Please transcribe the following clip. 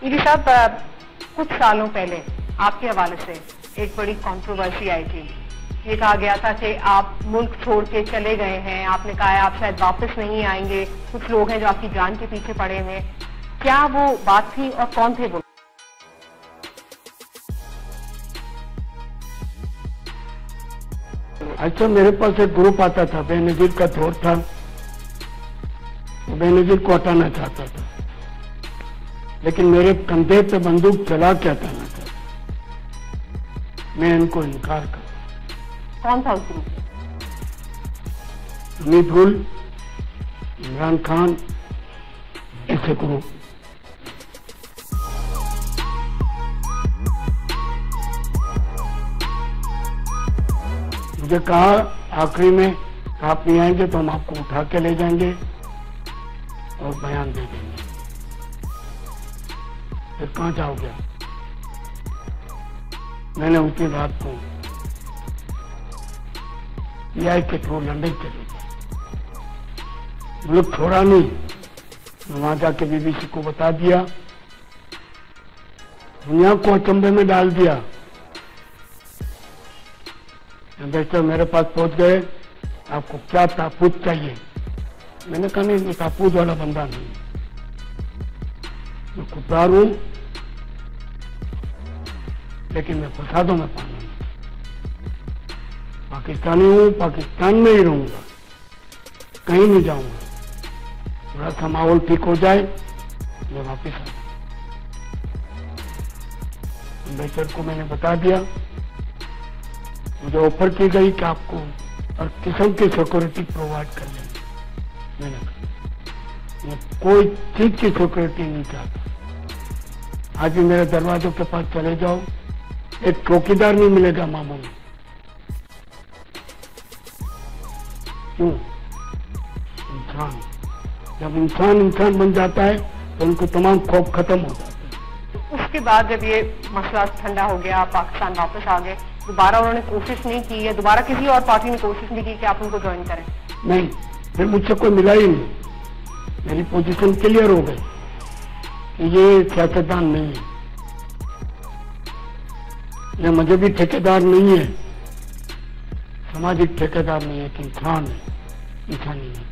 ED साहब, कुछ सालों पहले आपके हवाले से एक बड़ी कंट्रोवर्सी आई थी। ये कहा गया था कि आप मुल्क छोड़ के चले गए हैं, आपने कहा है आप शायद वापस नहीं आएंगे, कुछ लोग हैं जो आपकी जान के पीछे पड़े हुए। क्या वो बात थी और कौन थे वो? अच्छा, मेरे पास एक ग्रुप आता था, बेनजीर का दौर था, बेनजीर को हटाना चाहता था, लेकिन मेरे कंधे पे बंदूक चला के हटाना चाहता। मैं इनको इनकार कर। कौन था उस ग्रुप? हमीद गुल, इमरान खान, ऐसे ग्रुप। मुझे कहा आखिरी में, आप नहीं आएंगे तो हम आपको उठा के ले जाएंगे और बयान दे देंगे। फिर कहाँ जाओगे? मैंने उसी रात को पीआई के थ्रू लंदन चले गए, मुल्क छोड़ा नहीं। वहां जाके बीबीसी को बता दिया, दुनिया को अचंभे में डाल दिया। एम्बेसडर मेरे पास पहुंच गए, आपको क्या ताबूत चाहिए? मैंने कहा नहीं, ताबूत वाला बंदा नहीं, मैं खुददार हूं, लेकिन मैं फसादों में पाना नहीं। पाकिस्तानी हूं, पाकिस्तान में ही रहूंगा, कहीं नहीं जाऊंगा। थोड़ा सा माहौल ठीक हो जाए मैं वापिस आ जाऊंगा। एम्बेसडर को मैंने बता दिया, मुझे ऑफर की गई कि आपको हर किस्म की सिक्योरिटी प्रोवाइड कर देंगे। मैंने कहा मैं कोई चीज की सिक्योरिटी नहीं चाहता। आज भी मेरे दरवाजों के पास चले जाओ, एक चौकीदार नहीं मिलेगा मामू में। क्यों? इंसान, जब इंसान इंसान बन जाता है तो उनको तमाम खौफ खत्म हो जाता है। उसके बाद जब ये मसला ठंडा हो गया, आप पाकिस्तान वापस आ गए, दोबारा उन्होंने कोशिश नहीं की, या दोबारा किसी और पार्टी ने कोशिश नहीं की कि आप उनको ज्वाइन करें? नहीं, फिर मुझसे कोई मिला ही नहीं। मेरी पोजीशन क्लियर हो गई कि ये सियासतदान नहीं है, ये मजहबी ठेकेदार नहीं है, सामाजिक ठेकेदार नहीं है, कि इंसान है, इंसानी है।